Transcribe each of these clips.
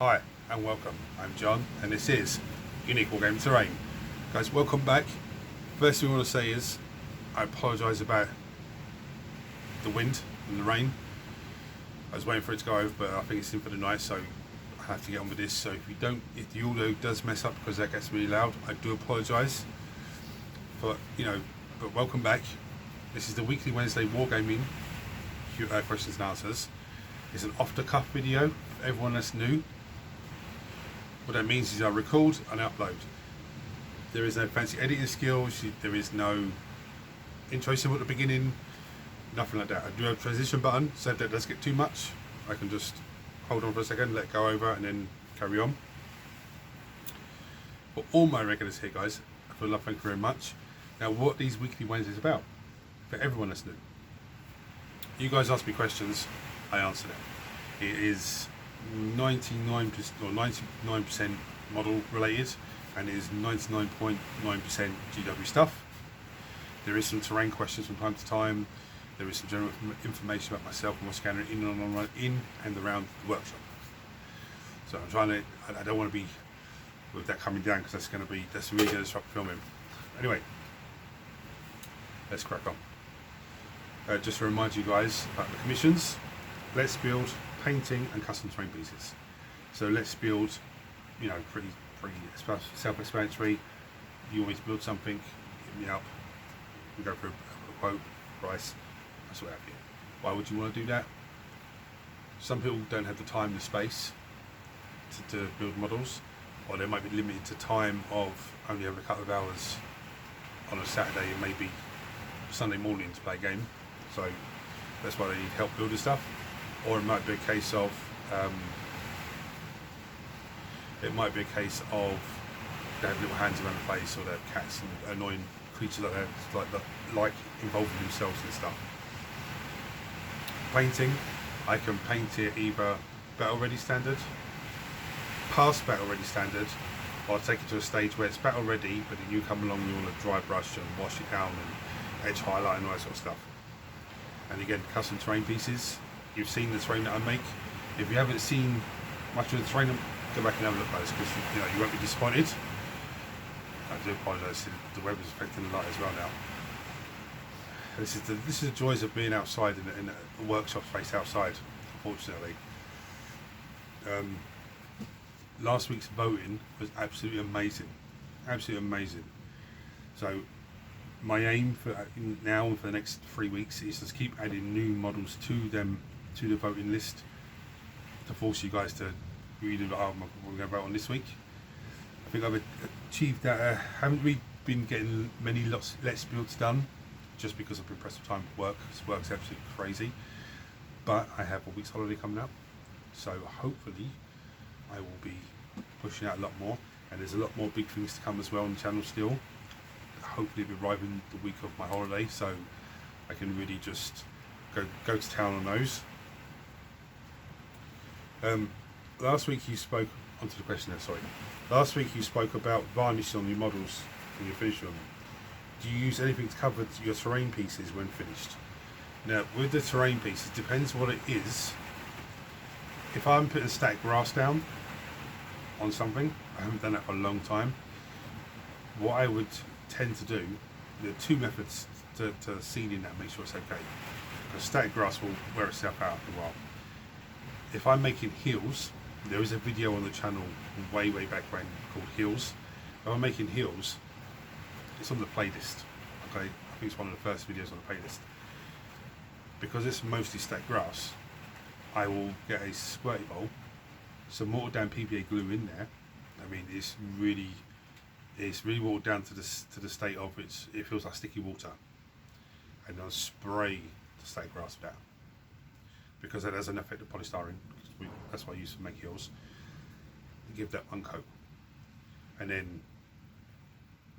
Hi and welcome, I'm John and this is Unique Wargaming Terrain. Guys, welcome back. First thing I want to say is I apologise about the wind and the rain. I was waiting for it to go over, but I think it's in for the night, so I have to get on with this. So if the audio does mess up because that gets really loud, I do apologise. But welcome back. This is the weekly Wednesday Wargaming questions and answers. It's an off the cuff video for everyone that's new. What that means is I record and upload. There is no fancy editing skills, there is no intro symbol at the beginning, nothing like that. I do have a transition button, so if that does get too much, I can just hold on for a second, let it go over and then carry on. For all my regulars here guys, I feel love, thank you very much. Now what these weekly Wednesdays are about, for everyone that's new. You guys ask me questions, I answer them. It is 99% model related and it is 99.9% GW stuff. There is some terrain questions from time to time. There is some general information about myself and what's going on in and around the workshop. So I'm trying to, I don't want to be with that coming down because that's really going to disrupt filming. Anyway, let's crack on. Just to remind you guys about the commissions, let's build painting and custom terrain pieces. So let's build, pretty self-explanatory. You want me to build something, hit me up, we go for a quote, price, that's what have you. Why would you want to do that? Some people don't have the time, the space to build models, or they might be limited to time of only having a couple of hours on a Saturday and maybe Sunday morning to play a game. So that's why they need help building stuff. Or it might be a case of they have little hands around the place, or they have cats and annoying creatures like that, like involving themselves in stuff. Painting, I can paint it either battle ready standard, past battle ready standard, or I'll take it to a stage where it's battle ready, but then you come along and you want to dry brush and wash it down and edge highlight and all that sort of stuff. And again, custom terrain pieces. You've seen the terrain that I make. If you haven't seen much of the terrain, go back and have a look at this, because you won't be disappointed. I do apologise, the weather's affecting the light as well now. This is the joys of being outside in a workshop space outside, unfortunately. Last week's voting was absolutely amazing. Absolutely amazing. So my aim for now and for the next 3 weeks is to keep adding new models to the voting list to force you guys to read about what we're going to vote on this week. I think I've achieved that. I haven't really been getting many let's builds done just because I've been pressed for time at work. This work's absolutely crazy, but I have a week's holiday coming up, so hopefully I will be pushing out a lot more, and there's a lot more big things to come as well on the channel still. Hopefully it'll be arriving the week of my holiday, so I can really just go to town on those. Last week you spoke onto the question there. Sorry. Last week you spoke about varnish on your models when you finish them. Do you use anything to cover your terrain pieces when finished? Now, with the terrain pieces, depends what it is. If I'm putting stacked grass down on something, I haven't done that for a long time. What I would tend to do, there are two methods to seeding that, make sure it's okay. Because static grass will wear itself out after a while. If I'm making hills, there is a video on the channel way back when called Hills. If I'm making hills, it's on the playlist. Okay, I think it's one of the first videos on the playlist. Because it's mostly stacked grass, I will get a squirty bowl, some watered down PVA glue in there. I mean, it's really watered down to the state of it feels like sticky water, and I'll spray the stacked grass down, because that has an effect of polystyrene. That's what I use to make hills. Give that one coat, and then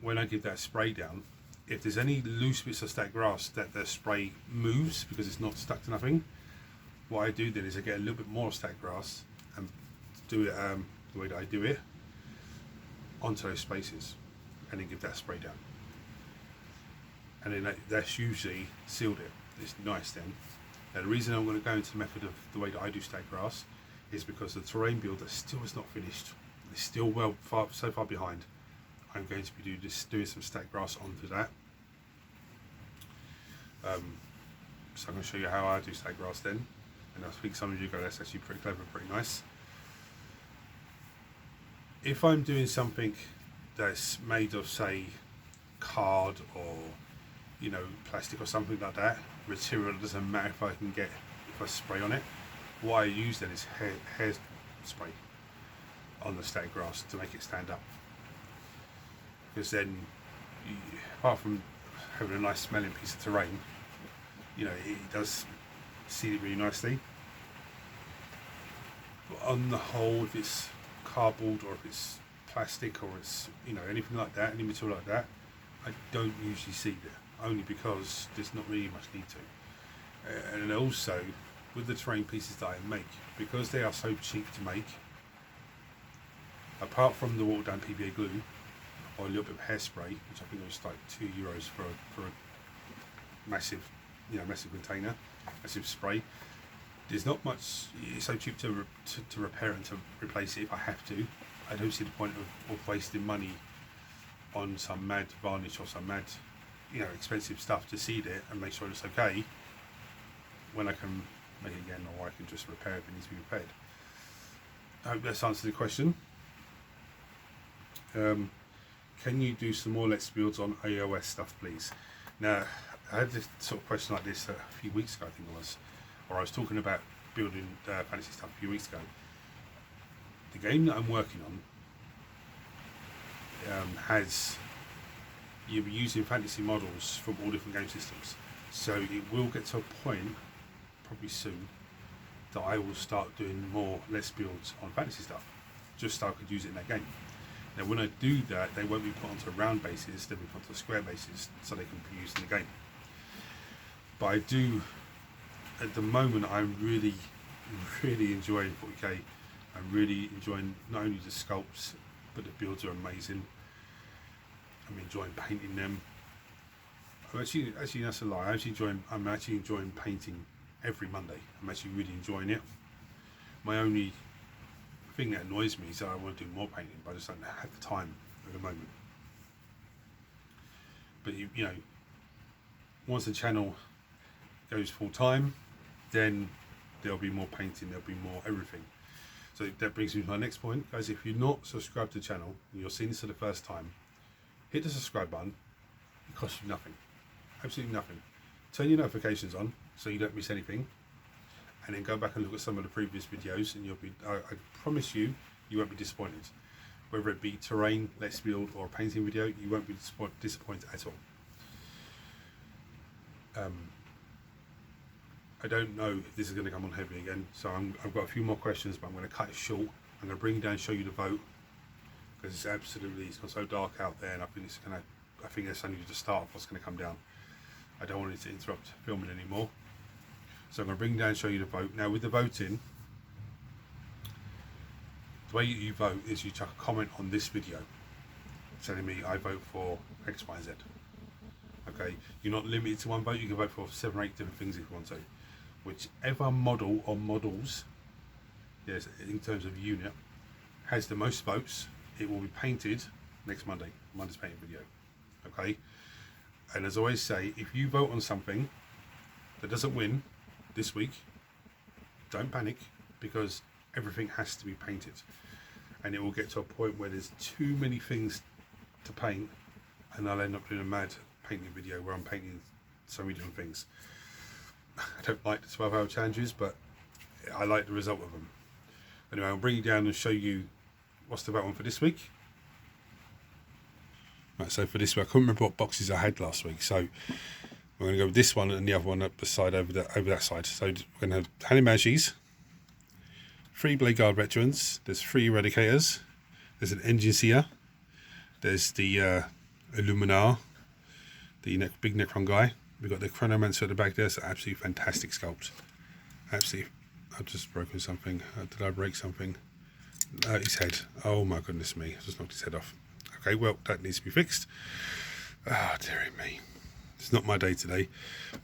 when I give that spray down, if there's any loose bits of stacked grass that the spray moves because it's not stuck to nothing, what I do then is I get a little bit more stacked grass and do it the way that I do it onto those spaces, and then give that spray down, and then that's usually sealed it. It's nice then. Now the reason I'm going to go into the method of the way that I do stacked grass is because the terrain build that still is not finished. It's still so far behind. I'm going to be doing some stacked grass onto that. So I'm going to show you how I do stacked grass then. And I think some of you go, that's actually pretty clever, pretty nice. If I'm doing something that's made of, say, card or, you know, plastic or something like that, material, it doesn't matter if I spray on it. What I use then is hair spray on the stacked grass to make it stand up. Because then, apart from having a nice smelling piece of terrain, you know, it does seal it really nicely. But on the whole, if it's cardboard or if it's plastic or it's, you know, anything like that, any material like that, I don't usually seal it, only because there's not really much need to. And also, with the terrain pieces that I make, because they are so cheap to make, apart from the water down PVA glue or a little bit of hairspray, which I think was like €2 for a massive, you know, massive container, massive spray. There's not much. It's so cheap to repair and to replace it if I have to. I don't see the point of wasting money on some mad varnish or some mad, you know, expensive stuff to seed it and make sure it's okay, when I can make it again, or I can just repair if it needs to be repaired. I hope that's answered the question. Can you do some more Let's Builds on AOS stuff, please? Now, I had this sort of question like this a few weeks ago, I think it was, or I was talking about building fantasy stuff a few weeks ago. The game that I'm working on you'll be using fantasy models from all different game systems. So it will get to a point, probably soon, that I will start doing more Let's Builds on fantasy stuff, just so I could use it in that game. Now when I do that, they won't be put onto round bases, they'll be put onto square bases, so they can be used in the game. But I do, at the moment, I'm really enjoying 40k. I'm really enjoying not only the sculpts, but the builds are amazing. I'm enjoying painting them. Actually that's a lie. I'm actually enjoying painting every Monday. I'm actually really enjoying it. My only thing that annoys me is that I want to do more painting, but I just don't have the time at the moment. But you know, once the channel goes full time, then there'll be more painting, there'll be more everything. So that brings me to my next point, guys. If you're not subscribed to the channel and you're seeing this for the first time, hit the subscribe button. It costs you nothing, absolutely nothing. Turn your notifications on so you don't miss anything, and then go back and look at some of the previous videos, and you'll be, I promise you, you won't be disappointed. Whether it be terrain, Let's Build, or a painting video, you won't be disappointed at all. I don't know if this is going to come on heavy again, so I've got a few more questions, but I'm going to cut it short. I'm going to bring you down and show you the vote, because it's gone so dark out there, and I think that's only the start of what's going to come down. I don't want it to interrupt filming anymore. So I'm going to bring you down and show you the vote. Now with the voting, the way you vote is you chuck a comment on this video telling me I vote for X, Y, Z. Okay, you're not limited to one vote, you can vote for 7 or 8 different things if you want to. Whichever model or models, yes, in terms of unit, has the most votes, it will be painted next Monday's painting video. Okay, and as I always say, if you vote on something that doesn't win this week, don't panic, because everything has to be painted, and it will get to a point where there's too many things to paint, and I'll end up doing a mad painting video where I'm painting so many different things. I don't like the 12-hour challenges, but I like the result of them. Anyway, I'll bring you down and show you what's the vote one for this week. Right, so for this week, I couldn't remember what boxes I had last week, so we're going to go with this one and the other one up the side over that side. So we're going to have Hanimagis, 3 Blade Guard veterans, there's 3 Eradicators, there's an Engine Seer, there's the Illuminar, the big Necron guy. We've got the Chronomancer at the back there. It's an absolutely fantastic sculpt. Absolutely. I've just broken something. Did I break something? His head. Oh my goodness me. I just knocked his head off. Okay, well, that needs to be fixed. Ah, dearie me. It's not my day today.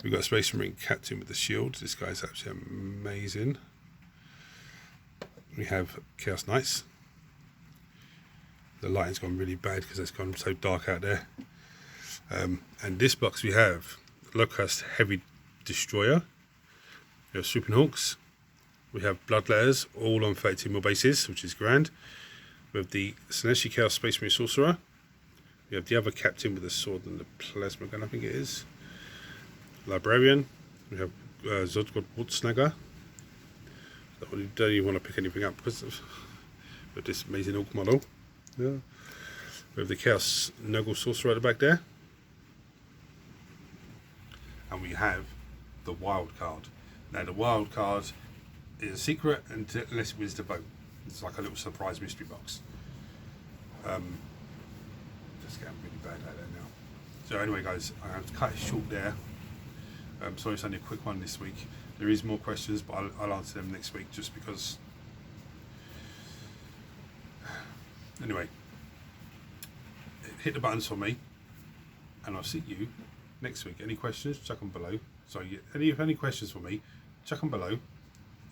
We've got a Space Marine Captain with the shield. This guy's absolutely amazing. we have Chaos Knights. The lighting's gone really bad because it's gone so dark out there. And this box we have Locust Heavy Destroyer. We have Swooping Hawks. We have Bloodletters, all on 32mm bases, which is grand. We have the Celestial Chaos Space Marine Sorcerer. We have the other captain with the sword and the plasma gun, I think it is. Librarian. We have Zodgod Wartsnagger. So I don't even want to pick anything up because of this amazing orc model. Yeah. We have the Chaos Noggle Sorcerer at the back there. And we have the wild card. Now the wild card is a secret unless it wins the vote. It's like a little surprise mystery box. Just getting really bad at it now. So anyway guys, I have to cut it short there. Sorry it's only a quick one this week. There is more questions, but I'll answer them next week just because. Anyway, hit the buttons for me and I'll see you next week. Any questions, chuck them below. So any questions for me, chuck them below,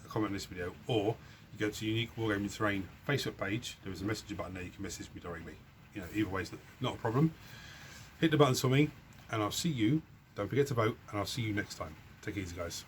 comment on this video, or you go to Unique Wargaming Terrain Facebook page. There is a messenger button there, you can message me directly. You know, either way is not a problem. Hit the buttons for me and I'll see you. Don't forget to vote and I'll see you next time. Take it easy guys.